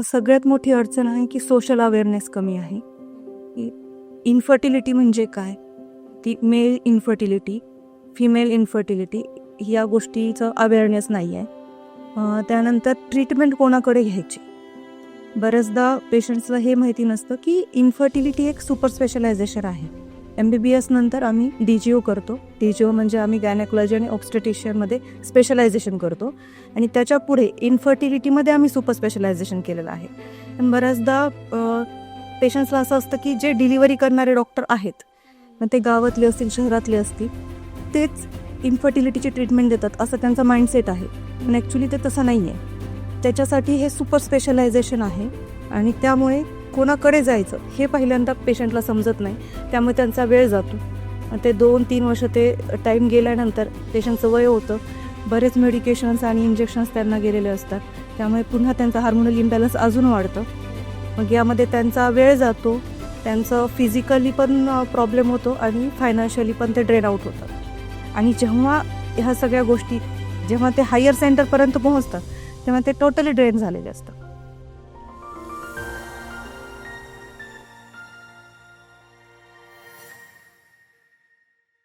सगळ्यात मोठी अडचण आहे की सोशल अवेअरनेस कमी आहे. की इन्फर्टिलिटी म्हणजे काय, ती मेल इन्फर्टिलिटी, फिमेल इन्फर्टिलिटी या गोष्टीचं अवेअरनेस नाही आहे. त्यानंतर ट्रीटमेंट कोणाकडे घ्यायची. बऱ्याचदा पेशंट्सला हे माहिती नसतं की इन्फर्टिलिटी एक सुपर स्पेशलायझेशन आहे. MBBS नंतर आम्ही DGO करतो. DGO म्हणजे आम्ही गायनेकोलॉजी आणि ऑब्स्टेट्रिशियनमध्ये स्पेशलायझेशन करतो आणि त्याच्या पुढे इन्फर्टिलिटीमध्ये आम्ही सुपर स्पेशलायझेशन केलेलं आहे. आणि बऱ्याचदा पेशंट्सला असं असतं की जे डिलिव्हरी करणारे डॉक्टर आहेत, मग ते गावातले असतील शहरातले असतील, तेच इन्फर्टिलिटीची ट्रीटमेंट देतात असं त्यांचा माइंडसेट आहे. पण ॲक्च्युली ते तसं नाही आहे. त्याच्यासाठी हे सुपर स्पेशलायझेशन आहे आणि त्यामुळे कोणाकडे जायचं हे पहिल्यांदा पेशंटला समजत नाही. त्यामुळे त्यांचा वेळ जातो. ते 2-3 वर्ष ते टाईम गेल्यानंतर पेशंटचं वय होतं, बरेच मेडिकेशन्स आणि इंजेक्शन्स त्यांना गेलेले असतात. त्यामुळे पुन्हा त्यांचा हार्मोनल इम्बॅलन्स अजून वाढतं. मग यामध्ये त्यांचा वेळ जातो, त्यांचं फिजिकली पण प्रॉब्लेम होतो आणि फायनान्शियली पण ते ड्रेन आउट होतात. आणि जेव्हा ह्या सगळ्या गोष्टी जेव्हा ते हायर सेंटरपर्यंत पोहोचतात तेव्हा ते टोटली ड्रेन झालेले असतात.